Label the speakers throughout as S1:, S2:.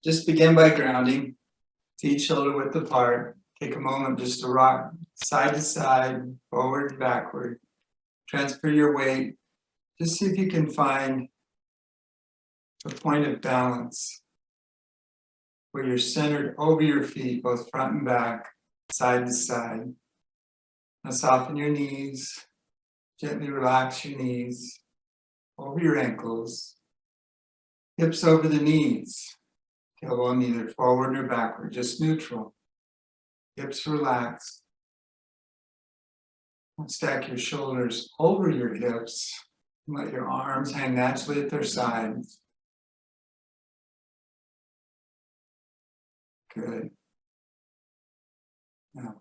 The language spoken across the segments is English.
S1: Just begin by grounding, feet shoulder width apart. Take a moment just to rock side to side, forward, backward. Transfer your weight. Just see if you can find a point of balance where you're centered over your feet, both front and back, side to side. Now soften your knees, gently relax your knees, over your ankles, hips over the knees, tailbone neither forward nor backward, just neutral. Hips relaxed. Stack your shoulders over your hips and let your arms hang naturally at their sides. Good. Now,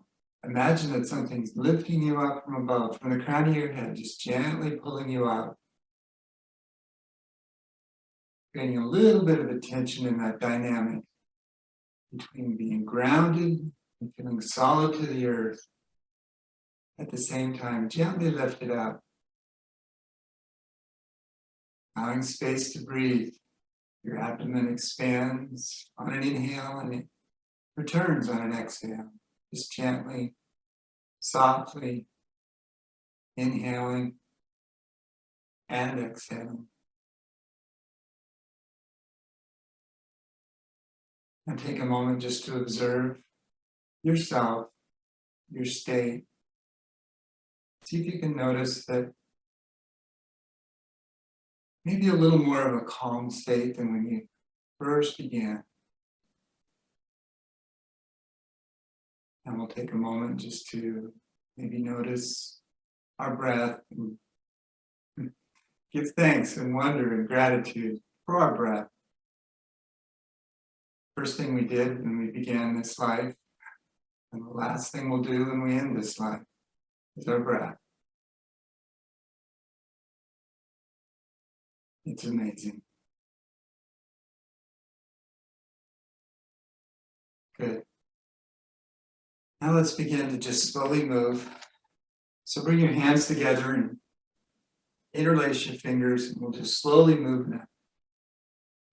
S1: imagine that something's lifting you up from above, from the crown of your head, just gently pulling you up. Creating a little bit of a tension in that dynamic between being grounded and feeling solid to the earth. At the same time, gently lift it up. Allowing space to breathe. Your abdomen expands on an inhale and it returns on an exhale. Just gently, softly inhaling and exhaling. And take a moment just to observe yourself, your state. See if you can notice that maybe a little more of a calm state than when you first began. And we'll take a moment just to maybe notice our breath and give thanks and wonder and gratitude for our breath. First thing we did when we began this life, and the last thing we'll do when we end this life is our breath. It's amazing. Good. Now let's begin to just slowly move. So bring your hands together and interlace your fingers, and we'll just slowly move in an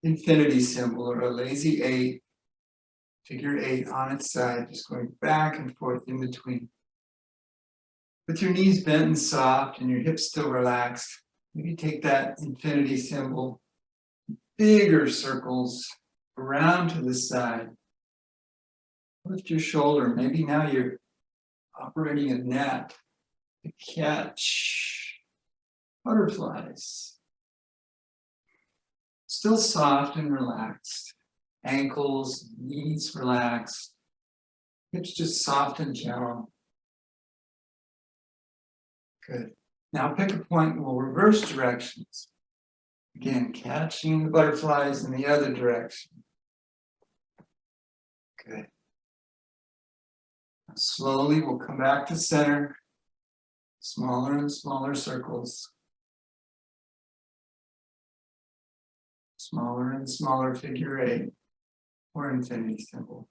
S1: infinity symbol or a lazy 8, figure 8 on its side, just going back and forth in between. With your knees bent and soft and your hips still relaxed, maybe take that infinity symbol, bigger circles around to the side. Lift your shoulder. Maybe now you're operating a net to catch butterflies. Still soft and relaxed. Ankles, knees relaxed. Hips just soft and gentle. Good. Now pick a point and we'll reverse directions. Again, catching the butterflies in the other direction. Good. Now slowly we'll come back to center. Smaller and smaller circles. Smaller and smaller figure 8 or infinity symbol.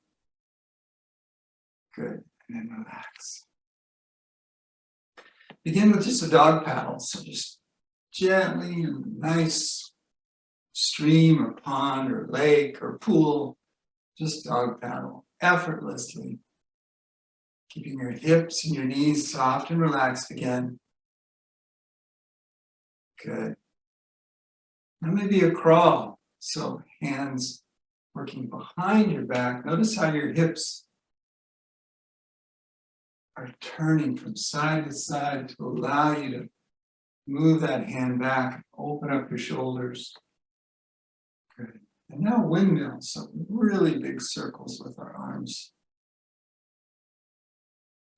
S1: Good. And then relax. Begin with just a dog paddle. So just gently, in a nice stream or pond or lake or pool, just dog paddle effortlessly. Keeping your hips and your knees soft and relaxed again. Good. Now maybe a crawl. So hands working behind your back. Notice how your hips are turning from side to side to allow you to move that hand back, open up your shoulders. Good. And now windmill, so really big circles with our arms.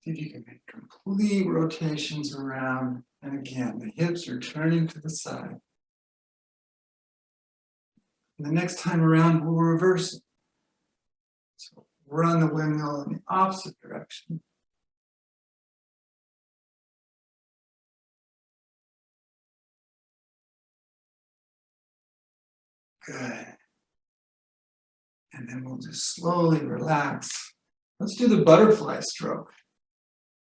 S1: See if you can make complete rotations around. And again, the hips are turning to the side. And the next time around, we'll reverse it. So run the windmill in the opposite direction. Good. And then we'll just slowly relax. Let's do the butterfly stroke.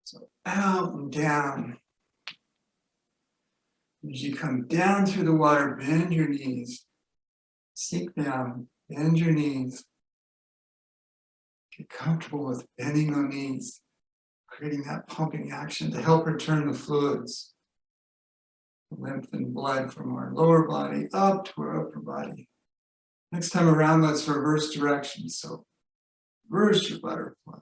S1: So out and down. As you come down through the water, bend your knees. Sink down, Bend your knees. Get comfortable with bending the knees, creating that pumping action to help return the fluids, lymph and blood from our lower body up to our upper body. Next time around, let's reverse direction. So reverse your butterfly.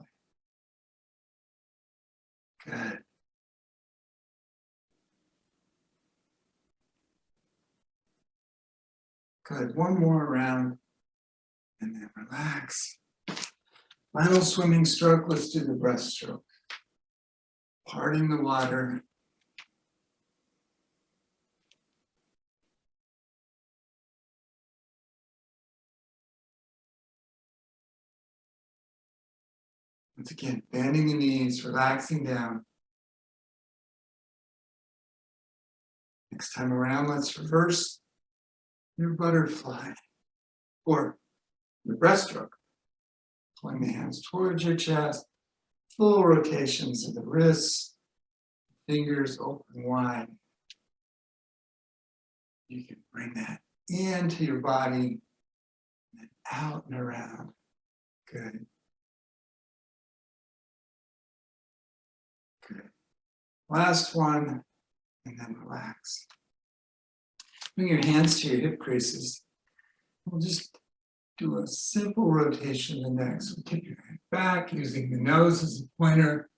S1: Good. Good. One more round, and then relax. Final swimming stroke. Let's do the breaststroke. Parting the water. Once again, bending the knees, relaxing down. Next time around, let's reverse your butterfly or your breaststroke. Pulling the hands towards your chest, full rotations of the wrists, fingers open wide. You can bring that into your body and out and around. Good. Good. Last one, and then relax. Bring your hands to your hip creases. We'll just do a simple rotation of the neck. So take your head back using the nose as a pointer.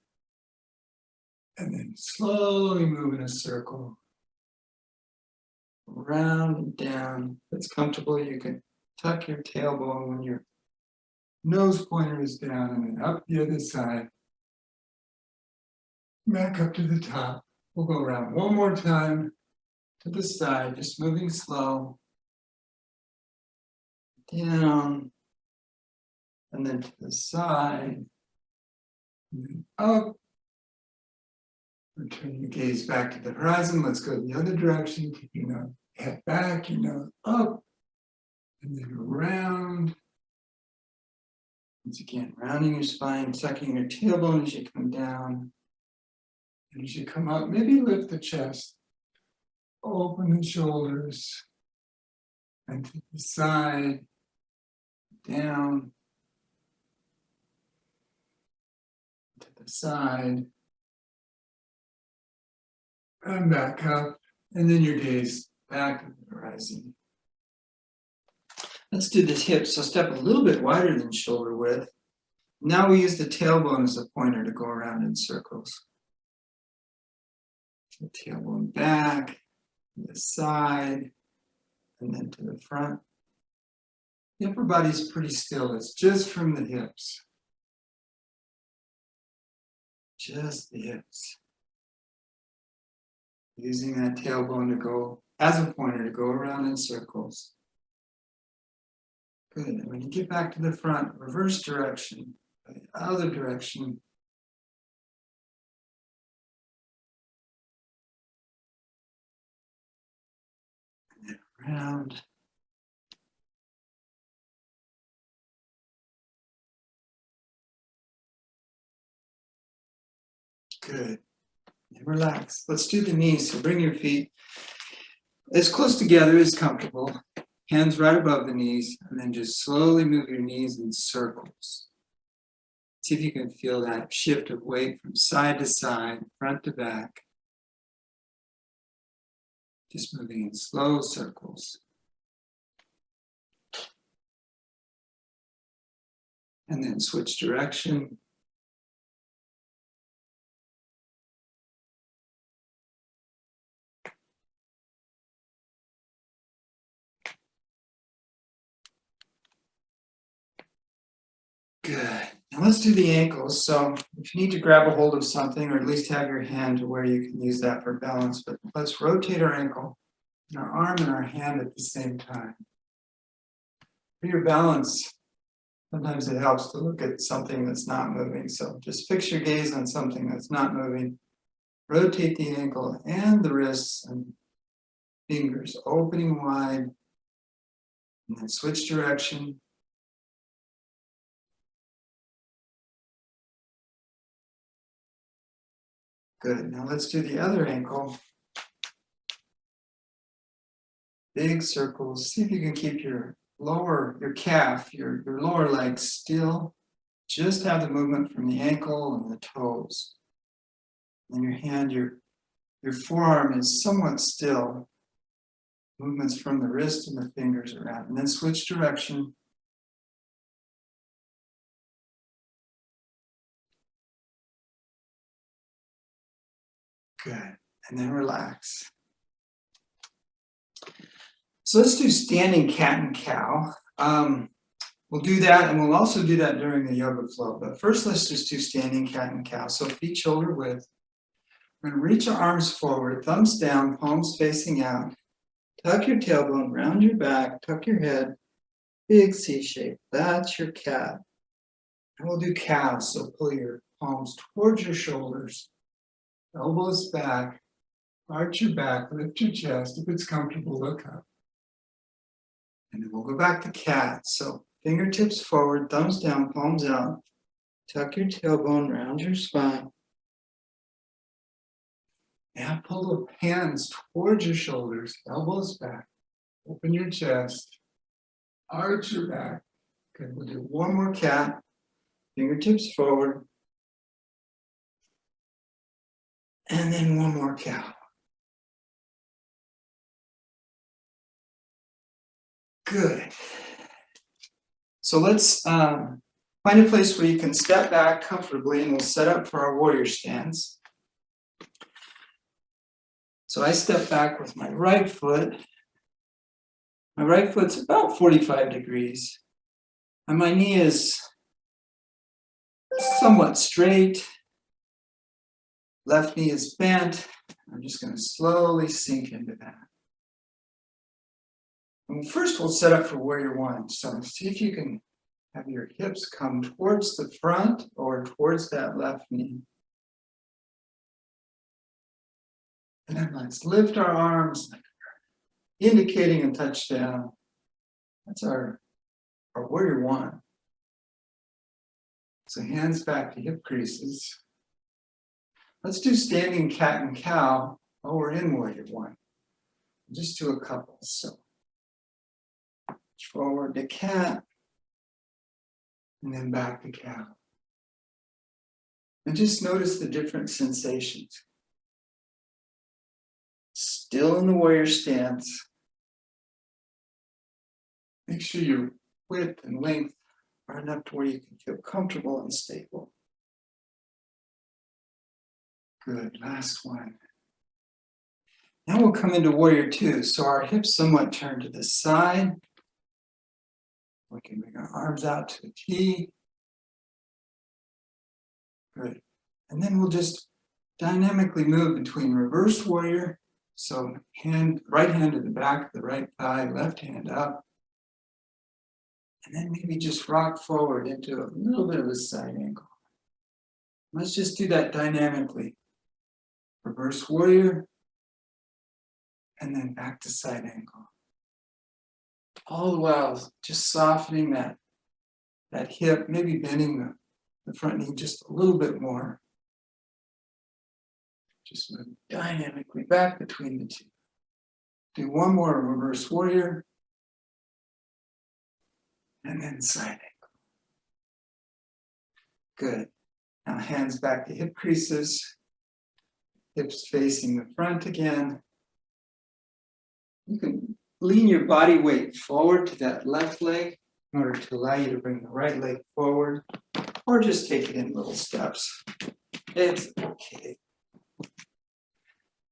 S1: And then slowly move in a circle. Around and down. If it's comfortable, you can tuck your tailbone when your nose pointer is down, and then up the other side. Back up to the top. We'll go around one more time to the side, just moving slow. Down, and then to the side, and then up. Return your gaze back to the horizon. Let's go the other direction. Keep your nose, head back, your nose up, and then around. Once again, rounding your spine, sucking your tailbone as you come down. And as you come up, maybe lift the chest, open the shoulders, and to the side, down, to the side, and back up, and then your gaze back to the horizon. Let's do the hips. So step a little bit wider than shoulder width. Now we use the tailbone as a pointer to go around in circles. So tailbone back, to the side, and then to the front. The upper body's pretty still. It's just from the hips. Just the hips. Using that tailbone to go, as a pointer, to go around in circles. Good. And when you get back to the front, reverse direction, the other direction. And then around. Good. And relax. Let's do the knees. So bring your feet as close together as comfortable. Hands right above the knees, and then just slowly move your knees in circles. See if you can feel that shift of weight from side to side, front to back. Just moving in slow circles. And then switch direction. Good. Now let's do the ankles. So if you need to grab a hold of something, or at least have your hand to where you can use that for balance, but let's rotate our ankle and our arm and our hand at the same time. For your balance, sometimes it helps to look at something that's not moving. So just fix your gaze on something that's not moving. Rotate the ankle and the wrists and fingers opening wide, and then switch direction. Good. Now let's do the other ankle. Big circles. See if you can keep your lower, your calf, your lower leg still. Just have the movement from the ankle and the toes. And your hand, your forearm is somewhat still. Movements from the wrist and the fingers around. And then switch direction. Good. And then relax. So let's do standing cat and cow. We'll do that, and we'll also do that during the yoga flow. But first, let's just do standing cat and cow. So feet shoulder width. We're going to reach our arms forward, thumbs down, palms facing out. Tuck your tailbone, round your back, tuck your head. Big C shape. That's your cat. And we'll do cow. So pull your palms towards your shoulders, elbows back, arch your back, lift your chest. If it's comfortable, look up. And then we'll go back to cat. So fingertips forward, thumbs down, palms out. Tuck your tailbone, round your spine. Now pull the hands towards your shoulders, elbows back. Open your chest. Arch your back. Good. We'll do one more cat. Fingertips forward. And then one more cow. Good. So let's find a place where you can step back comfortably, and we'll set up for our warrior stance. So I step back with my right foot. My right foot's about 45 degrees. And my knee is somewhat straight. Left knee is bent. I'm just going to slowly sink into that. And first, we'll set up for warrior one. So see if you can have your hips come towards the front or towards that left knee. And then let's lift our arms, indicating a touchdown. That's our warrior one. So hands back to hip creases. Let's do standing cat and cow while we're in warrior one. Just do a couple. So forward to cat, and then back to cow. And just notice the different sensations. Still in the warrior stance. Make sure your width and length are enough to where you can feel comfortable and stable. Good, last one. Now we'll come into warrior two. So our hips somewhat turn to the side. We can bring our arms out to a T. Good. And then we'll just dynamically move between reverse warrior. So right hand to the back of the right thigh, left hand up. And then maybe just rock forward into a little bit of a side angle. Let's just do that dynamically. Reverse warrior. And then back to side angle. All the while, just softening that hip, maybe bending the front knee just a little bit more. Just move dynamically back between the two. Do one more reverse warrior. And then side angle. Good. Now hands back to hip creases. Hips facing the front again. You can lean your body weight forward to that left leg in order to allow you to bring the right leg forward, or just take it in little steps. It's okay.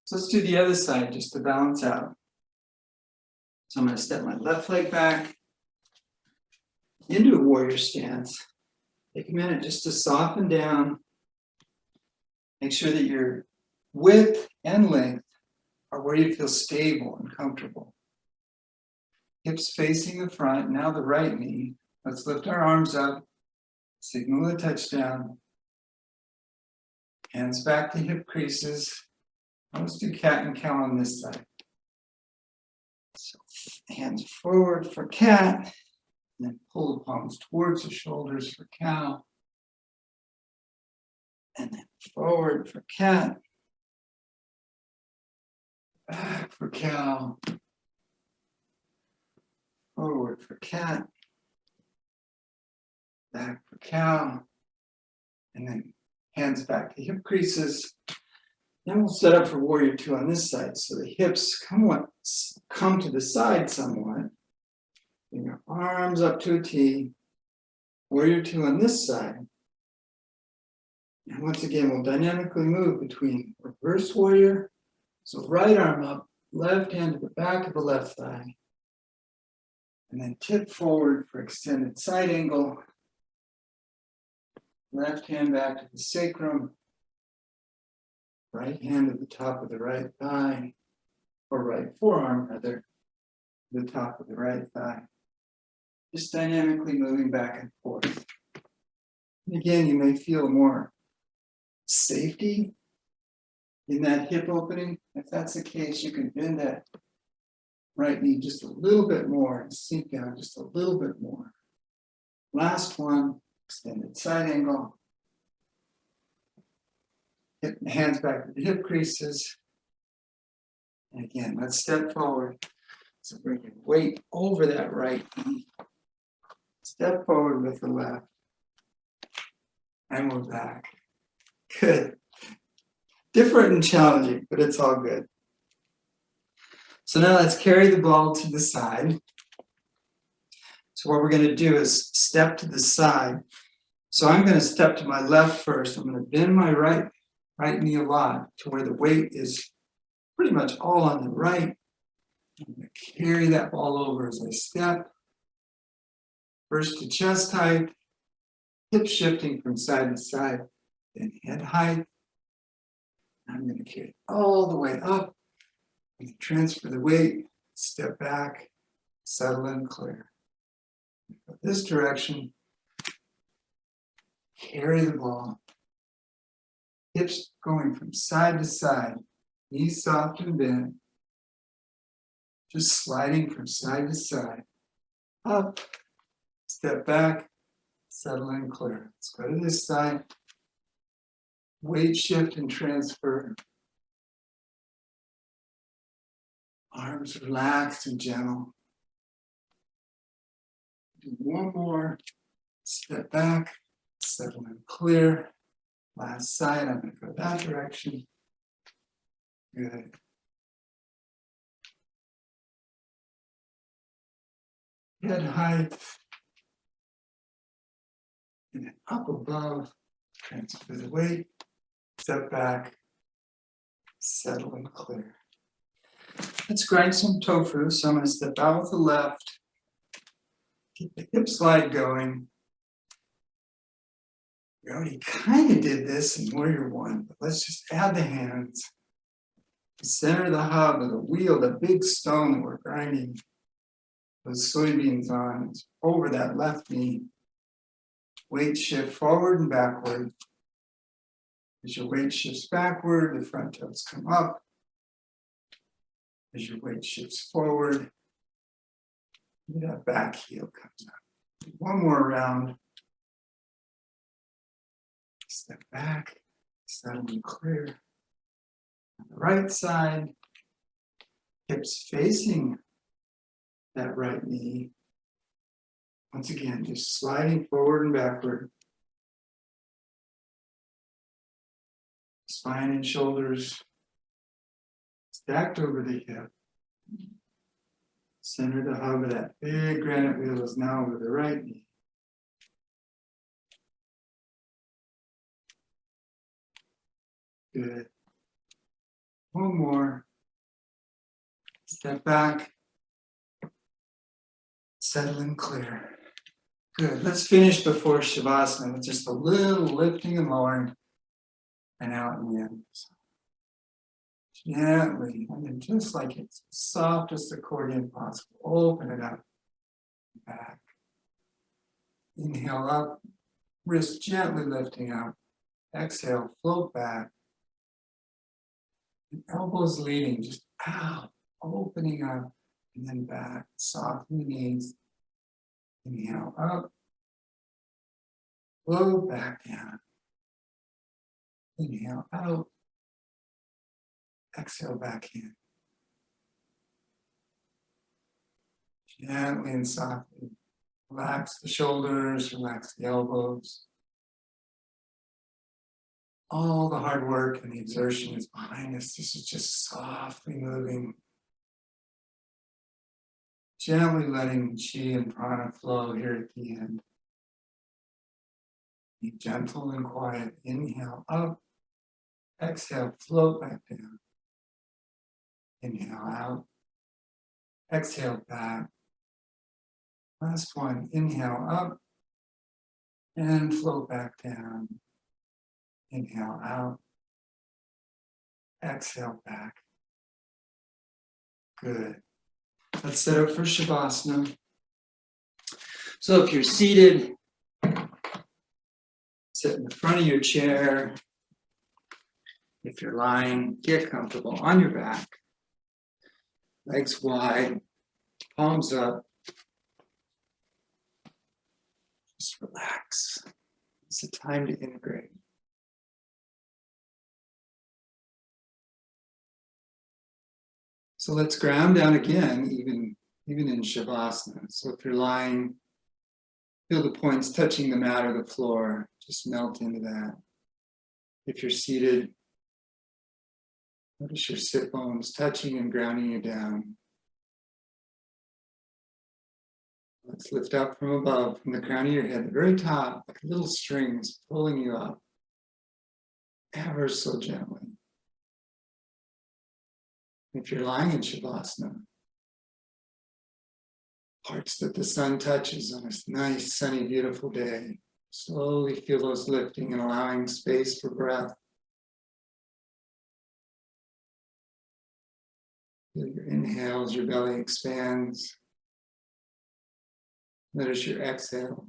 S1: So let's do the other side just to balance out. So I'm going to step my left leg back into a warrior stance. Take a minute just to soften down. Make sure that your width and length are where you feel stable and comfortable. Hips facing the front, now the right knee. Let's lift our arms up, signal a touchdown. Hands back to hip creases. Now let's do cat and cow on this side. So hands forward for cat, and then pull the palms towards the shoulders for cow. And then forward for cat. Back for cow. Forward for cat. Back for cow. And then hands back to hip creases. Then we'll set up for warrior two on this side. So the hips come to the side somewhat. Bring your arms up to a T. Warrior two on this side. And once again, we'll dynamically move between reverse warrior. So right arm up, left hand to the back of the left thigh. And then tip forward for extended side angle. Left hand back to the sacrum. Right hand at the top of the right thigh. Or right forearm, rather, the top of the right thigh. Just dynamically moving back and forth. And again, you may feel more safety in that hip opening. If that's the case, you can bend that right knee just a little bit more and sink down just a little bit more. Last one, extended side angle. Hands back to the hip creases. And again, let's step forward. So bring your weight over that right knee. Step forward with the left. And we're back. Good. Different and challenging, but it's all good. So now let's carry the ball to the side. So what we're going to do is step to the side. So I'm going to step to my left first. I'm going to bend my right knee a lot to where the weight is pretty much all on the right. I'm going to carry that ball over as I step. First to chest height, hip shifting from side to side, then head height. I'm going to carry it all the way up. I'm going to transfer the weight, step back, settle and clear. Go this direction, carry the ball. Hips going from side to side, knees soft and bent. Just sliding from side to side. Up, step back, settle and clear. Let's go to this side. Weight shift and transfer. Arms relaxed and gentle. Do one more. Step back, settle and clear. Last side, I'm going to go that direction. Good. Head height. And then up above, transfer the weight. Step back, settle and clear. Let's grind some tofu. So I'm going to step out with the left. Keep the hip slide going. We already kind of did this in Warrior One, but let's just add the hands. Center the hub of the wheel, the big stone that we're grinding those soybeans on. It's over that left knee. Weight shift forward and backward. As your weight shifts backward, the front toes come up. As your weight shifts forward, that back heel comes up. One more round. Step back, settle and clear. On the right side, hips facing that right knee. Once again, just sliding forward and backward. Spine and shoulders stacked over the hip. Center the hub of that big granite wheel is now over the right knee. Good. One more. Step back. Settle and clear. Good. Let's finish before Savasna with just a little lifting and lowering and out in the end. Gently, and then just like it's the softest accordion possible, open it up, back. Inhale up, wrist gently lifting up. Exhale, float back. And elbows leading, just out, opening up, and then back. Soften the knees. Inhale up, float back down. Inhale out. Exhale back in. Gently and softly. Relax the shoulders, relax the elbows. All the hard work and the exertion is behind us. This is just softly moving. Gently letting chi and prana flow here at the end. Be gentle and quiet. Inhale up. Exhale, float back down. Inhale out. Exhale back. Last one. Inhale up. And float back down. Inhale out. Exhale back. Good. Let's set up for Savasna. So if you're seated, sit in the front of your chair. If you're lying, get comfortable on your back. Legs wide, palms up. Just relax. It's a time to integrate. So let's ground down again, even in Savasna. So if you're lying, feel the points touching the mat or the floor. Just melt into that. If you're seated, notice your sit bones touching and grounding you down. Let's lift up from above, from the crown of your head, the very top, like little strings pulling you up, ever so gently. If you're lying in Savasna, parts that the sun touches on a nice, sunny, beautiful day, slowly feel those lifting and allowing space for breath. Feel your inhale as your belly expands. Notice your exhale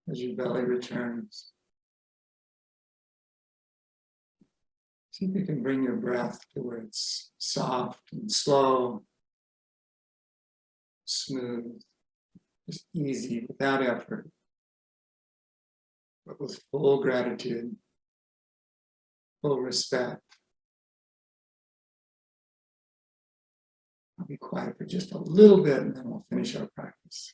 S1: as your belly returns. See if you can bring your breath to where it's soft and slow, smooth, just easy, without effort, but with full gratitude, full respect. I'll be quiet for just a little bit and then we'll finish our practice.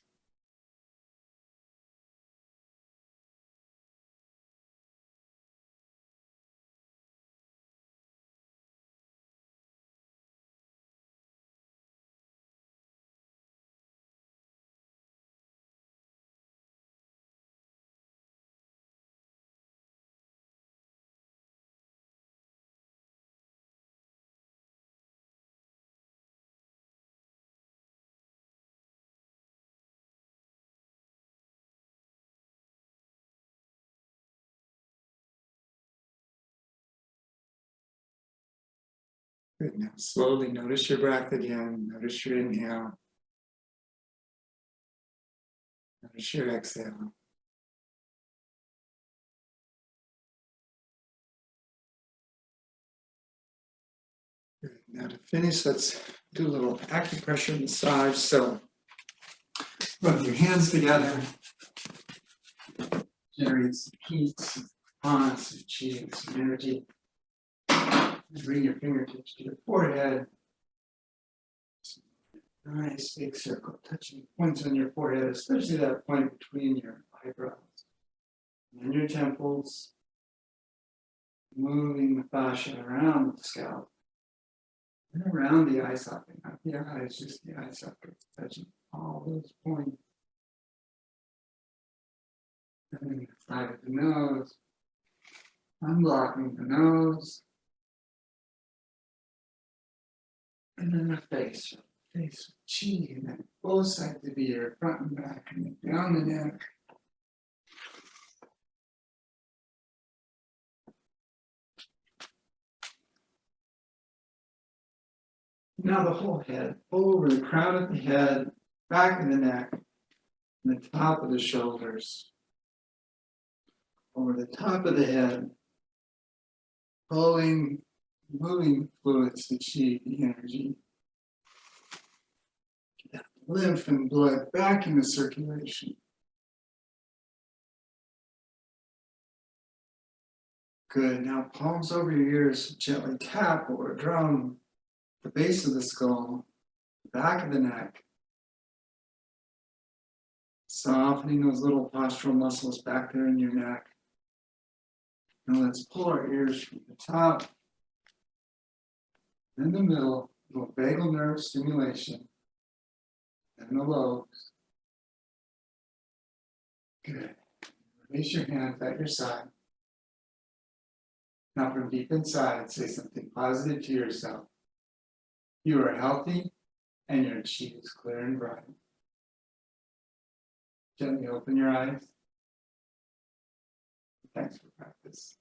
S1: Good. Now slowly notice your breath again. Notice your inhale. Notice your exhale. Good. Now to finish, let's do a little acupressure massage. So rub your hands together. Generate some heat, some prana, some chi, and some energy. And bring your fingertips to your forehead. Nice big circle, touching points on your forehead, especially that point between your eyebrows and your temples. Moving the fascia around the scalp and around the eye socket, not the eyes, just the eye socket, touching all those points. And then the side of the nose, unblocking the nose. And then the face with chi, and then both sides of the ear, front and back, and then down the neck. Now the whole head, over the crown of the head, back of the neck, and the top of the shoulders. Over the top of the head, pulling, moving the fluids, the chi, the energy. Get lymph and blood back into circulation. Good. Now palms over your ears, gently tap or drum the base of the skull, the back of the neck, Softening those little postural muscles back there in your neck. Now let's pull our ears from the top, in the middle, little vagal nerve stimulation, and the lobes. Good. Release your hands at your side. Now from deep inside, say something positive to yourself. You are healthy and your chi is clear and bright. Gently open your eyes. Thanks for practice.